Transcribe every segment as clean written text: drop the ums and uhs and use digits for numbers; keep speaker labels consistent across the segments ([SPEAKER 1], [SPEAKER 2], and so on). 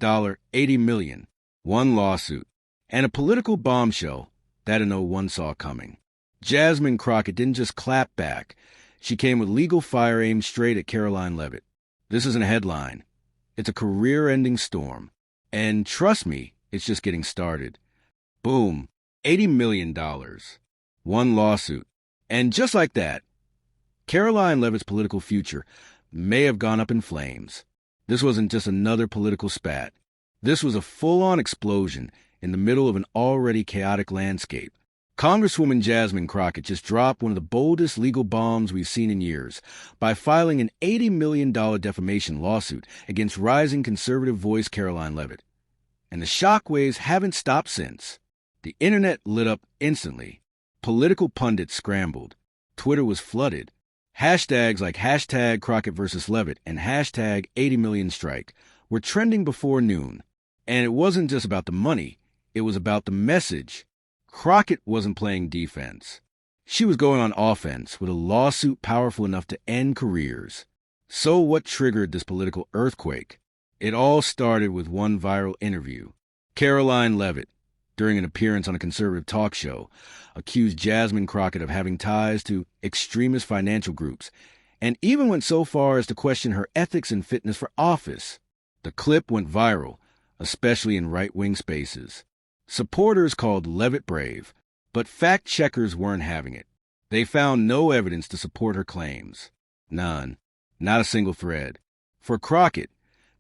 [SPEAKER 1] $80 million, one lawsuit, and a political bombshell that no one saw coming. Jasmine Crockett didn't just clap back. She came with legal fire aimed straight at Karoline Leavitt. This isn't a headline. It's a career-ending storm. And trust me, it's just getting started. Boom. $80 million. One lawsuit. And just like that, Karoline Leavitt's political future may have gone up in flames. This wasn't just another political spat. This was a full-on explosion in the middle of an already chaotic landscape. Congresswoman Jasmine Crockett just dropped one of the boldest legal bombs we've seen in years by filing an $80 million defamation lawsuit against rising conservative voice Karoline Leavitt. And the shockwaves haven't stopped since. The internet lit up instantly. Political pundits scrambled. Twitter was flooded. Hashtags like hashtag Crockett versus Leavitt and hashtag 80 million strike were trending before noon. And it wasn't just about the money. It was about the message. Crockett wasn't playing defense. She was going on offense with a lawsuit powerful enough to end careers. So what triggered this political earthquake? It all started with one viral interview. Karoline Leavitt, during an appearance on a conservative talk show, accused Jasmine Crockett of having ties to extremist financial groups, and even went so far as to question her ethics and fitness for office. The clip went viral, especially in right-wing spaces. Supporters called Leavitt brave, but fact-checkers weren't having it. They found no evidence to support her claims. None. Not a single thread. For Crockett,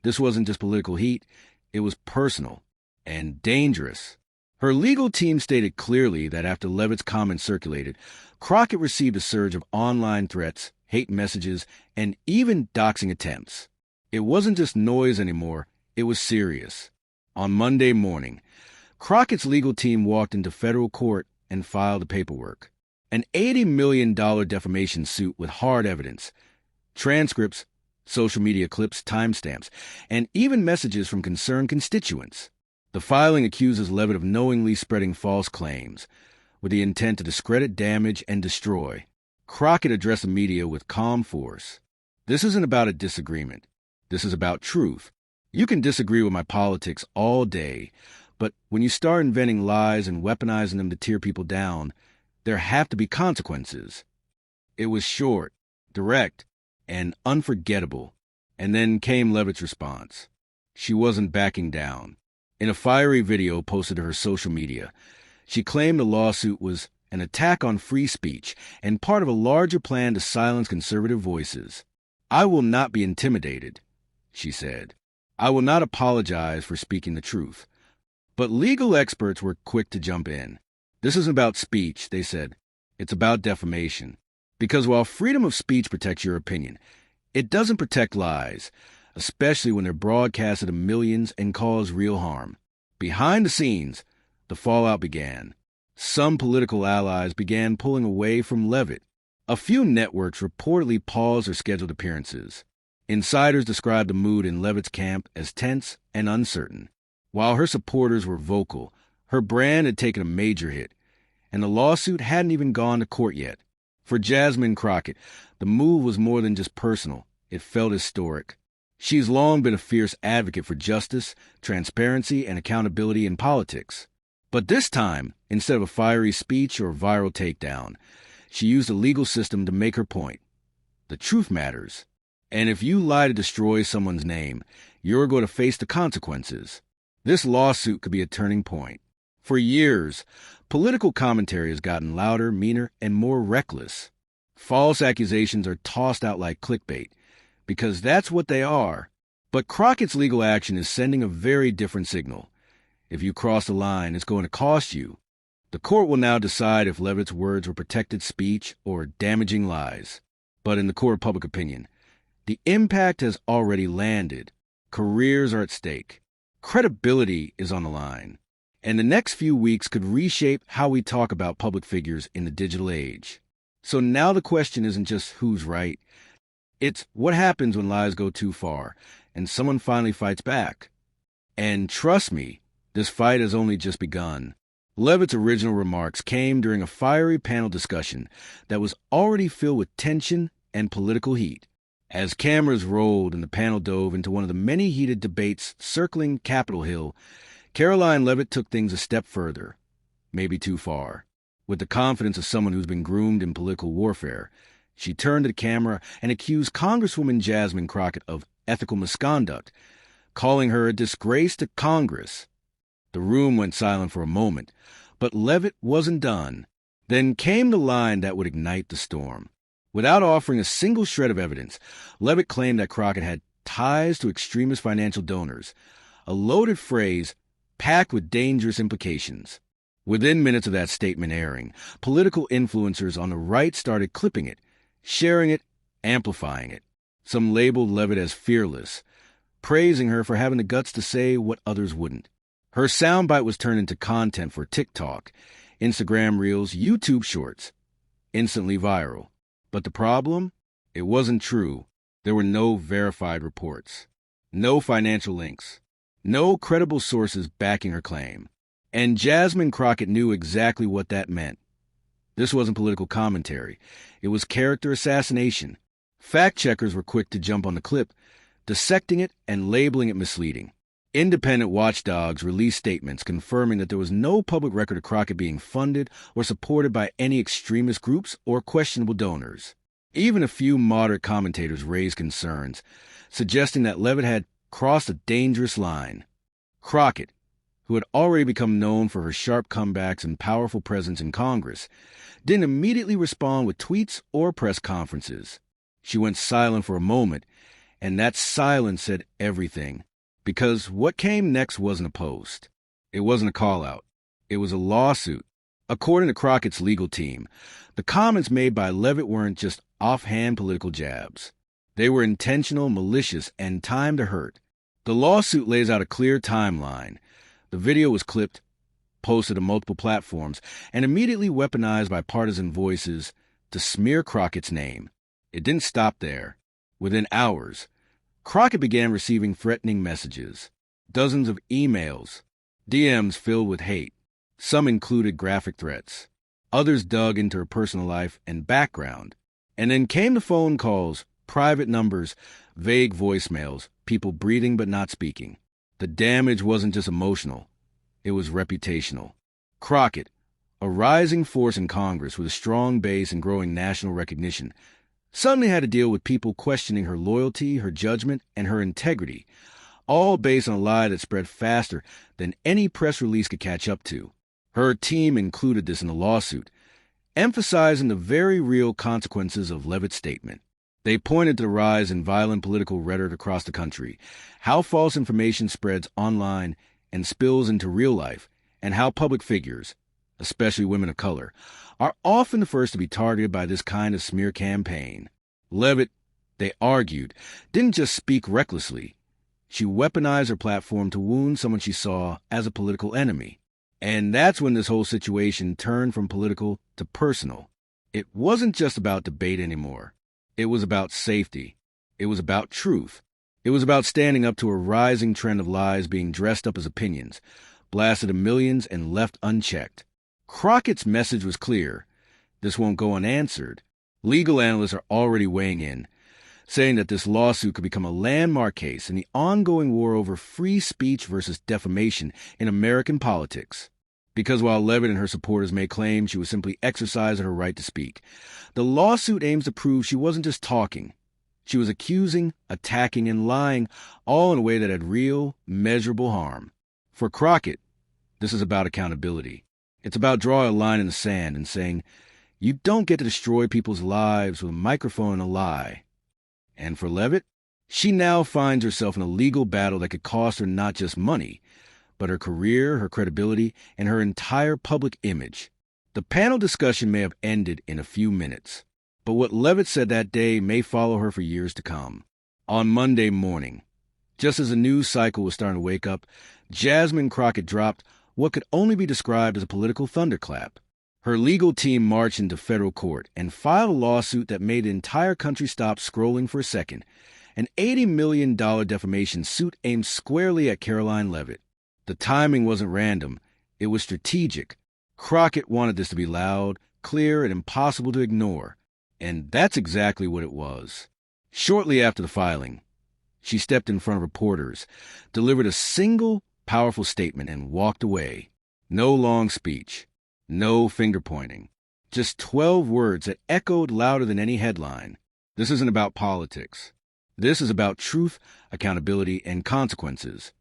[SPEAKER 1] this wasn't just political heat, it was personal and dangerous. Her legal team stated clearly that after Leavitt's comments circulated, Crockett received a surge of online threats, hate messages, and even doxing attempts. It wasn't just noise anymore, it was serious. On Monday morning, Crockett's legal team walked into federal court and filed the paperwork. An $80 million defamation suit with hard evidence, transcripts, social media clips, timestamps, and even messages from concerned constituents. The filing accuses Leavitt of knowingly spreading false claims, with the intent to discredit, damage, and destroy. Crockett addressed the media with calm force. This isn't about a disagreement. This is about truth. You can disagree with my politics all day, but when you start inventing lies and weaponizing them to tear people down, there have to be consequences. It was short, direct, and unforgettable. And then came Leavitt's response. She wasn't backing down. In a fiery video posted to her social media, she claimed the lawsuit was an attack on free speech and part of a larger plan to silence conservative voices. "I will not be intimidated," she said. "I will not apologize for speaking the truth." But legal experts were quick to jump in. This isn't about speech, they said. It's about defamation. Because while freedom of speech protects your opinion, it doesn't protect lies, especially when they're broadcasted to millions and cause real harm. Behind the scenes, the fallout began. Some political allies began pulling away from Leavitt. A few networks reportedly paused their scheduled appearances. Insiders described the mood in Leavitt's camp as tense and uncertain. While her supporters were vocal, her brand had taken a major hit, and the lawsuit hadn't even gone to court yet. For Jasmine Crockett, the move was more than just personal. It felt historic. She's long been a fierce advocate for justice, transparency, and accountability in politics. But this time, instead of a fiery speech or viral takedown, she used the legal system to make her point. The truth matters. And if you lie to destroy someone's name, you're going to face the consequences. This lawsuit could be a turning point. For years, political commentary has gotten louder, meaner, and more reckless. False accusations are tossed out like clickbait, because that's what they are. But Crockett's legal action is sending a very different signal. If you cross the line, it's going to cost you. The court will now decide if Leavitt's words were protected speech or damaging lies. But in the court of public opinion, the impact has already landed. Careers are at stake. Credibility is on the line. And the next few weeks could reshape how we talk about public figures in the digital age. So now the question isn't just who's right. It's what happens when lies go too far and someone finally fights back. And trust me, this fight has only just begun. Leavitt's original remarks came during a fiery panel discussion that was already filled with tension and political heat. As cameras rolled and the panel dove into one of the many heated debates circling Capitol Hill, Karoline Leavitt took things a step further, maybe too far. With the confidence of someone who's been groomed in political warfare, she turned to the camera and accused Congresswoman Jasmine Crockett of ethical misconduct, calling her a disgrace to Congress. The room went silent for a moment, but Leavitt wasn't done. Then came the line that would ignite the storm. Without offering a single shred of evidence, Leavitt claimed that Crockett had ties to extremist financial donors, a loaded phrase packed with dangerous implications. Within minutes of that statement airing, political influencers on the right started clipping it, sharing it, amplifying it. Some labeled Leavitt as fearless, praising her for having the guts to say what others wouldn't. Her soundbite was turned into content for TikTok, Instagram Reels, YouTube Shorts, instantly viral. But the problem? It wasn't true. There were no verified reports, no financial links, no credible sources backing her claim. And Jasmine Crockett knew exactly what that meant. This wasn't political commentary. It was character assassination. Fact-checkers were quick to jump on the clip, dissecting it and labeling it misleading. Independent watchdogs released statements confirming that there was no public record of Crockett being funded or supported by any extremist groups or questionable donors. Even a few moderate commentators raised concerns, suggesting that Leavitt had crossed a dangerous line. Crockett, who had already become known for her sharp comebacks and powerful presence in Congress, didn't immediately respond with tweets or press conferences. She went silent for a moment, and that silence said everything. Because what came next wasn't a post. It wasn't a call-out. It was a lawsuit. According to Crockett's legal team, the comments made by Leavitt weren't just offhand political jabs. They were intentional, malicious, and timed to hurt. The lawsuit lays out a clear timeline. The video was clipped, posted to multiple platforms, and immediately weaponized by partisan voices to smear Crockett's name. It didn't stop there. Within hours, Crockett began receiving threatening messages, dozens of emails, DMs filled with hate. Some included graphic threats. Others dug into her personal life and background. And then came the phone calls, private numbers, vague voicemails, people breathing but not speaking. The damage wasn't just emotional. It was reputational. Crockett, a rising force in Congress with a strong base and growing national recognition, suddenly had to deal with people questioning her loyalty, her judgment, and her integrity, all based on a lie that spread faster than any press release could catch up to. Her team included this in the lawsuit, emphasizing the very real consequences of Leavitt's statement. They pointed to the rise in violent political rhetoric across the country, how false information spreads online and spills into real life, and how public figures, especially women of color, are often the first to be targeted by this kind of smear campaign. Leavitt, they argued, didn't just speak recklessly. She weaponized her platform to wound someone she saw as a political enemy. And that's when this whole situation turned from political to personal. It wasn't just about debate anymore. It was about safety. It was about truth. It was about standing up to a rising trend of lies being dressed up as opinions, blasted to millions and left unchecked. Crockett's message was clear. This won't go unanswered. Legal analysts are already weighing in, saying that this lawsuit could become a landmark case in the ongoing war over free speech versus defamation in American politics. Because while Leavitt and her supporters may claim she was simply exercising her right to speak, the lawsuit aims to prove she wasn't just talking. She was accusing, attacking, and lying, all in a way that had real, measurable harm. For Crockett, this is about accountability. It's about drawing a line in the sand and saying, you don't get to destroy people's lives with a microphone and a lie. And for Leavitt, she now finds herself in a legal battle that could cost her not just money, but her career, her credibility, and her entire public image. The panel discussion may have ended in a few minutes, but what Leavitt said that day may follow her for years to come. On Monday morning, just as the news cycle was starting to wake up, Jasmine Crockett dropped what could only be described as a political thunderclap. Her legal team marched into federal court and filed a lawsuit that made the entire country stop scrolling for a second, an $80 million defamation suit aimed squarely at Karoline Leavitt. The timing wasn't random. It was strategic. Crockett wanted this to be loud, clear, and impossible to ignore. And that's exactly what it was. Shortly after the filing, she stepped in front of reporters, delivered a single powerful statement, and walked away. No long speech, no finger-pointing, just 12 words that echoed louder than any headline. This isn't about politics. This is about truth, accountability, and consequences.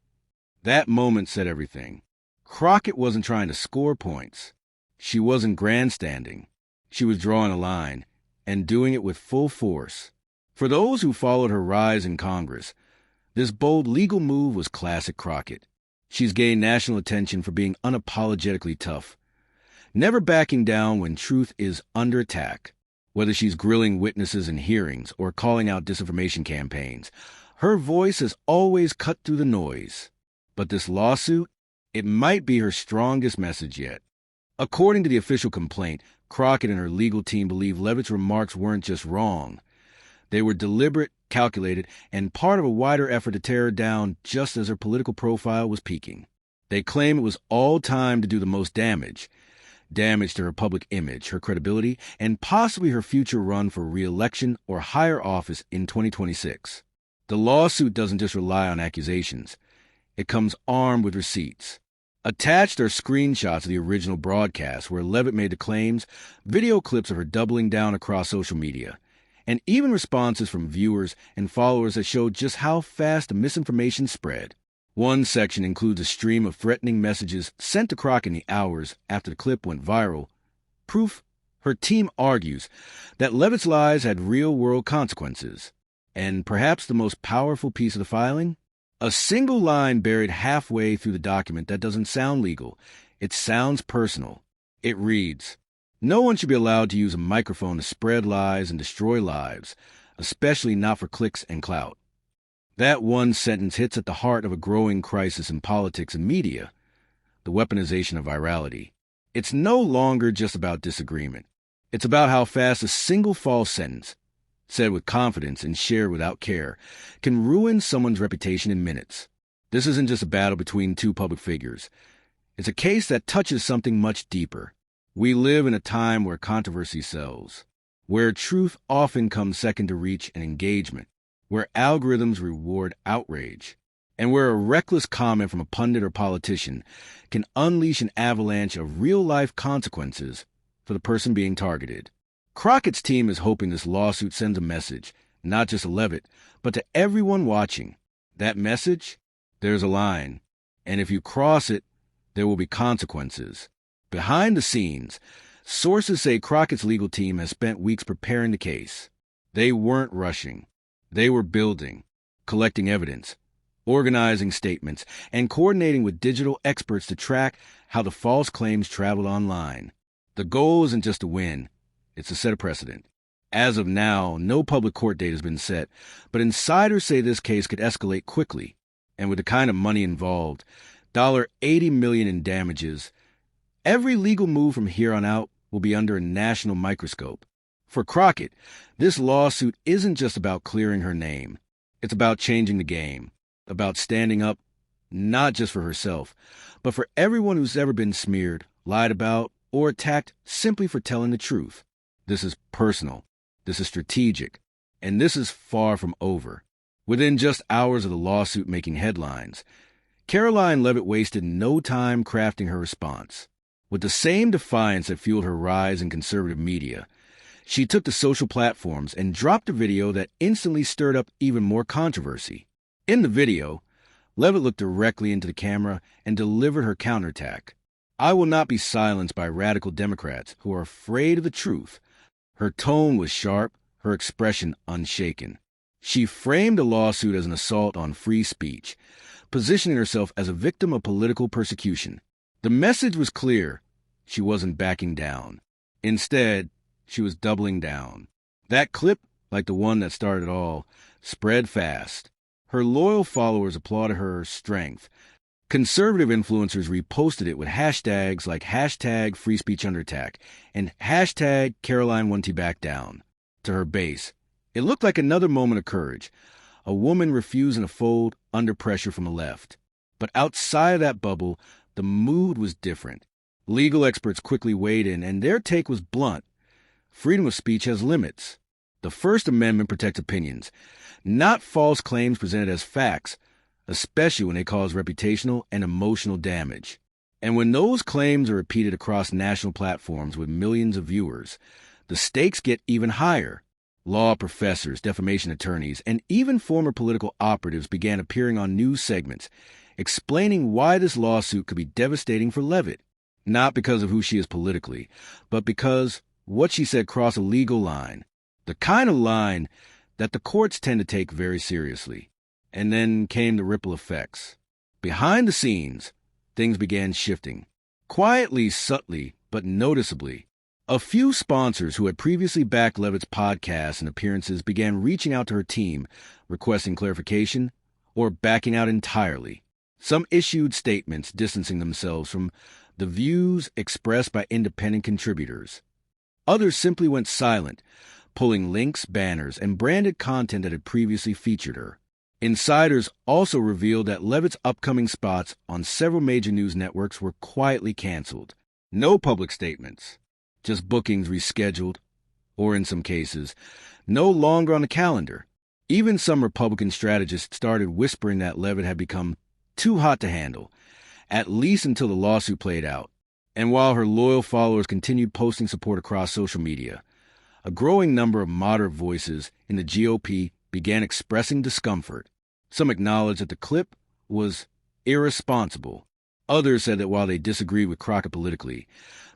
[SPEAKER 1] That moment said everything. Crockett wasn't trying to score points. She wasn't grandstanding. She was drawing a line, and doing it with full force. For those who followed her rise in Congress, this bold legal move was classic Crockett. She's gained national attention for being unapologetically tough, never backing down when truth is under attack. Whether she's grilling witnesses in hearings or calling out disinformation campaigns, her voice has always cut through the noise. But this lawsuit, it might be her strongest message yet. According to the official complaint, Crockett and her legal team believe Leavitt's remarks weren't just wrong. They were deliberate, calculated, and part of a wider effort to tear her down just as her political profile was peaking. They claim it was all timed to do the most damage to her public image, her credibility, and possibly her future run for re-election or higher office in 2026. The lawsuit doesn't just rely on accusations. It comes armed with receipts. Attached are screenshots of the original broadcast where Leavitt made the claims, video clips of her doubling down across social media, and even responses from viewers and followers that showed just how fast the misinformation spread. One section includes a stream of threatening messages sent to Crockett in the hours after the clip went viral. Proof, her team argues, that Leavitt's lies had real-world consequences. And perhaps the most powerful piece of the filing? A single line buried halfway through the document that doesn't sound legal. It sounds personal. It reads, "No one should be allowed to use a microphone to spread lies and destroy lives, especially not for clicks and clout." That one sentence hits at the heart of a growing crisis in politics and media, the weaponization of virality. It's no longer just about disagreement. It's about how fast a single false sentence, said with confidence and shared without care, can ruin someone's reputation in minutes. This isn't just a battle between two public figures. It's a case that touches something much deeper. We live in a time where controversy sells, where truth often comes second to reach and engagement, where algorithms reward outrage, and where a reckless comment from a pundit or politician can unleash an avalanche of real-life consequences for the person being targeted. Crockett's team is hoping this lawsuit sends a message, not just to Leavitt, but to everyone watching. That message? There's a line, and if you cross it, there will be consequences. Behind the scenes, sources say Crockett's legal team has spent weeks preparing the case. They weren't rushing. They were building, collecting evidence, organizing statements, and coordinating with digital experts to track how the false claims traveled online. The goal isn't just to win. It's to set a precedent. As of now, no public court date has been set, but insiders say this case could escalate quickly. And with the kind of money involved, $80 million in damages, every legal move from here on out will be under a national microscope. For Crockett, this lawsuit isn't just about clearing her name. It's about changing the game, about standing up, not just for herself, but for everyone who's ever been smeared, lied about, or attacked simply for telling the truth. This is personal, this is strategic, and this is far from over. Within just hours of the lawsuit making headlines, Karoline Leavitt wasted no time crafting her response. With the same defiance that fueled her rise in conservative media, she took to social platforms and dropped a video that instantly stirred up even more controversy. In the video, Leavitt looked directly into the camera and delivered her counterattack. "I will not be silenced by radical Democrats who are afraid of the truth." Her tone was sharp, her expression unshaken. She framed the lawsuit as an assault on free speech, positioning herself as a victim of political persecution. The message was clear. She wasn't backing down. Instead, she was doubling down. That clip, like the one that started it all, spread fast. Her loyal followers applauded her strength. Conservative influencers reposted it with hashtags like hashtag free speech under attack and hashtag Karoline won't back down. To her base, it looked like another moment of courage, a woman refusing to fold under pressure from the left. But outside of that bubble, the mood was different. Legal experts quickly weighed in, and their take was blunt. Freedom of speech has limits. The First Amendment protects opinions, not false claims presented as facts, especially when they cause reputational and emotional damage. And when those claims are repeated across national platforms with millions of viewers, the stakes get even higher. Law professors, defamation attorneys, and even former political operatives began appearing on news segments, explaining why this lawsuit could be devastating for Leavitt, not because of who she is politically, but because what she said crossed a legal line, the kind of line that the courts tend to take very seriously. And then came the ripple effects. Behind the scenes, things began shifting. Quietly, subtly, but noticeably. A few sponsors who had previously backed Leavitt's podcasts and appearances began reaching out to her team, requesting clarification or backing out entirely. Some issued statements distancing themselves from the views expressed by independent contributors. Others simply went silent, pulling links, banners, and branded content that had previously featured her. Insiders also revealed that Leavitt's upcoming spots on several major news networks were quietly canceled. No public statements, just bookings rescheduled, or in some cases, no longer on the calendar. Even some Republican strategists started whispering that Leavitt had become too hot to handle, at least until the lawsuit played out. And while her loyal followers continued posting support across social media, a growing number of moderate voices in the GOP began expressing discomfort. Some acknowledged that the clip was irresponsible. Others said that while they disagreed with Crockett politically,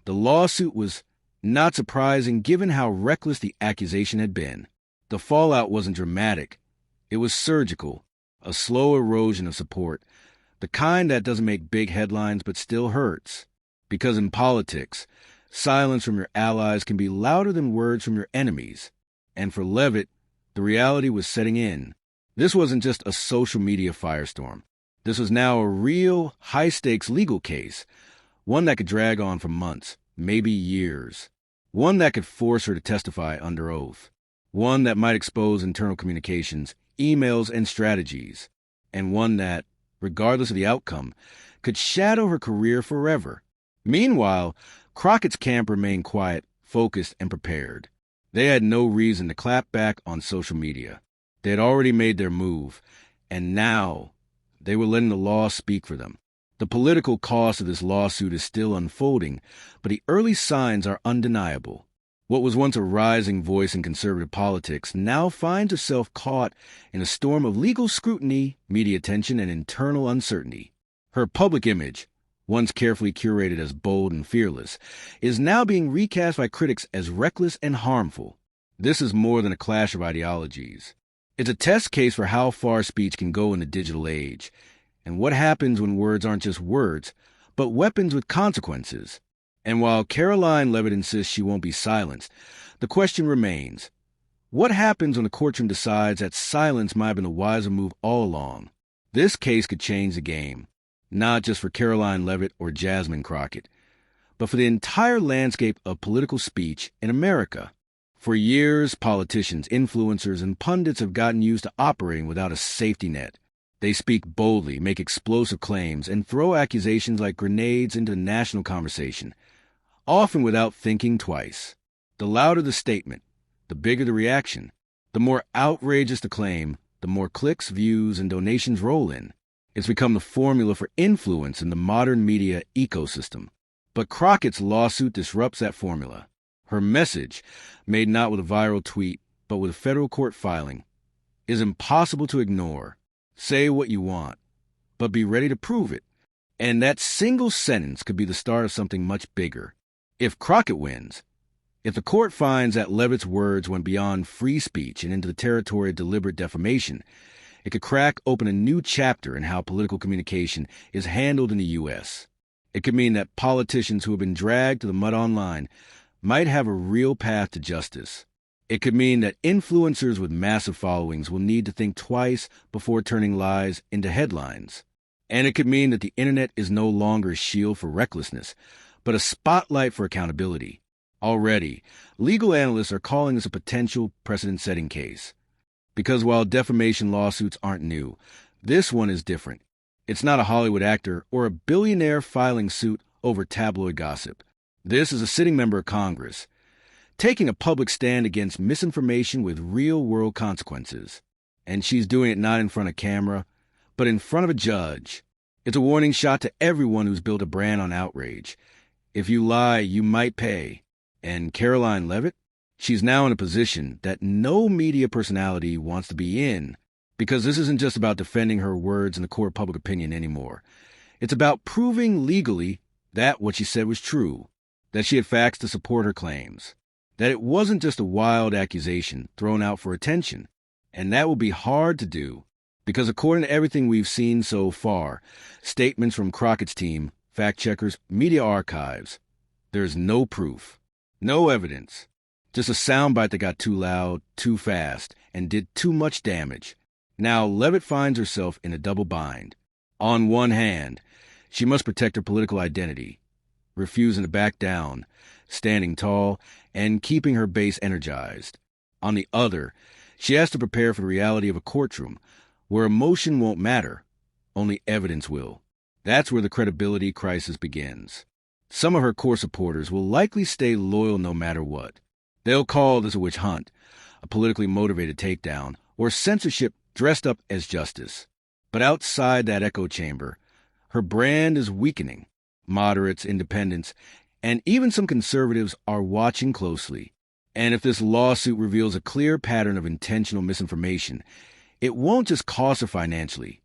[SPEAKER 1] the lawsuit was not surprising given how reckless the accusation had been. The fallout wasn't dramatic. It was surgical, a slow erosion of support, the kind that doesn't make big headlines but still hurts. Because in politics, silence from your allies can be louder than words from your enemies. And for Leavitt, the reality was setting in. This wasn't just a social media firestorm. This was now a real, high-stakes legal case, one that could drag on for months, maybe years. One that could force her to testify under oath. One that might expose internal communications, emails, and strategies. And one that, regardless of the outcome, could shadow her career forever. Meanwhile, Crockett's camp remained quiet, focused, and prepared. They had no reason to clap back on social media. They had already made their move, and now they were letting the law speak for them. The political cost of this lawsuit is still unfolding, but the early signs are undeniable. What was once a rising voice in conservative politics now finds itself caught in a storm of legal scrutiny, media attention, and internal uncertainty. Her public image, once carefully curated as bold and fearless, is now being recast by critics as reckless and harmful. This is more than a clash of ideologies. It's a test case for how far speech can go in the digital age, and what happens when words aren't just words, but weapons with consequences. And while Karoline Leavitt insists she won't be silenced, the question remains, what happens when the courtroom decides that silence might have been the wiser move all along? This case could change the game. Not just for Karoline Leavitt or Jasmine Crockett, but for the entire landscape of political speech in America. For years, politicians, influencers, and pundits have gotten used to operating without a safety net. They speak boldly, make explosive claims, and throw accusations like grenades into the national conversation, often without thinking twice. The louder the statement, the bigger the reaction. The more outrageous the claim, the more clicks, views, and donations roll in. It's become the formula for influence in the modern media ecosystem. But Crockett's lawsuit disrupts that formula. Her message, made not with a viral tweet, but with a federal court filing, is impossible to ignore. Say what you want, but be ready to prove it. And that single sentence could be the start of something much bigger. If Crockett wins, if the court finds that Leavitt's words went beyond free speech and into the territory of deliberate defamation, it could crack open a new chapter in how political communication is handled in the U.S. It could mean that politicians who have been dragged to the mud online might have a real path to justice. It could mean that influencers with massive followings will need to think twice before turning lies into headlines. And it could mean that the internet is no longer a shield for recklessness, but a spotlight for accountability. Already, legal analysts are calling this a potential precedent-setting case. Because while defamation lawsuits aren't new, this one is different. It's not a Hollywood actor or a billionaire filing suit over tabloid gossip. This is a sitting member of Congress, taking a public stand against misinformation with real-world consequences. And she's doing it not in front of camera, but in front of a judge. It's a warning shot to everyone who's built a brand on outrage. If you lie, you might pay. And Karoline Leavitt? She's now in a position that no media personality wants to be in, because this isn't just about defending her words in the court of public opinion anymore. It's about proving legally that what she said was true, that she had facts to support her claims, that it wasn't just a wild accusation thrown out for attention. And that will be hard to do, because according to everything we've seen so far, statements from Crockett's team, fact-checkers, media archives, there's no proof, no evidence, just a soundbite that got too loud, too fast, and did too much damage. Now, Leavitt finds herself in a double bind. On one hand, she must protect her political identity, refusing to back down, standing tall, and keeping her base energized. On the other, she has to prepare for the reality of a courtroom, where emotion won't matter, only evidence will. That's where the credibility crisis begins. Some of her core supporters will likely stay loyal no matter what. They'll call this a witch hunt, a politically motivated takedown, or censorship dressed up as justice. But outside that echo chamber, her brand is weakening. Moderates, independents, and even some conservatives are watching closely. And if this lawsuit reveals a clear pattern of intentional misinformation, it won't just cost her financially.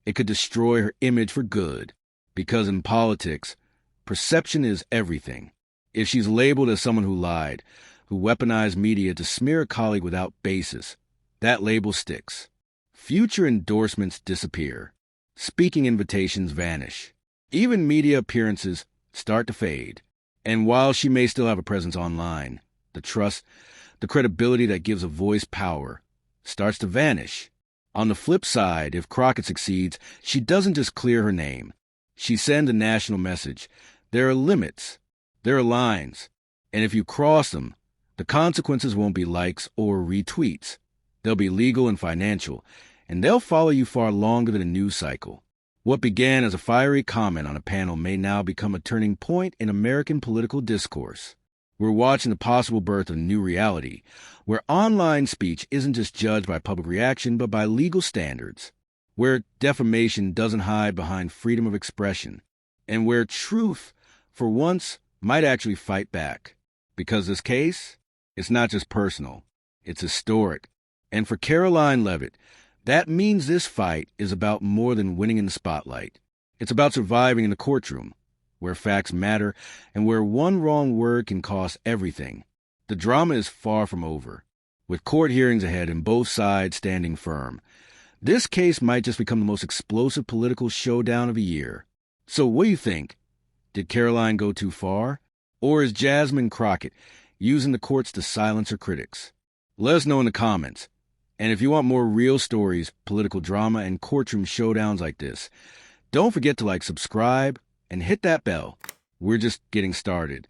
[SPEAKER 1] It could destroy her image for good. Because in politics, perception is everything. If she's labeled as someone who lied, who weaponized media to smear a colleague without basis, that label sticks. Future endorsements disappear. Speaking invitations vanish. Even media appearances start to fade. And while she may still have a presence online, the trust, the credibility that gives a voice power, starts to vanish. On the flip side, if Crockett succeeds, she doesn't just clear her name. She sends a national message. There are limits. There are lines. And if you cross them, the consequences won't be likes or retweets. They'll be legal and financial, and they'll follow you far longer than a news cycle. What began as a fiery comment on a panel may now become a turning point in American political discourse. We're watching the possible birth of a new reality, where online speech isn't just judged by public reaction, but by legal standards, where defamation doesn't hide behind freedom of expression, and where truth, for once, might actually fight back. Because this case, it's not just personal, it's historic. And for Karoline Leavitt, that means this fight is about more than winning in the spotlight. It's about surviving in the courtroom, where facts matter and where one wrong word can cost everything. The drama is far from over, with court hearings ahead and both sides standing firm. This case might just become the most explosive political showdown of the year. So what do you think? Did Karoline go too far? Or is Jasmine Crockett using the courts to silence her critics? Let us know in the comments. And if you want more real stories, political drama, and courtroom showdowns like this, don't forget to subscribe, and hit that bell. We're just getting started.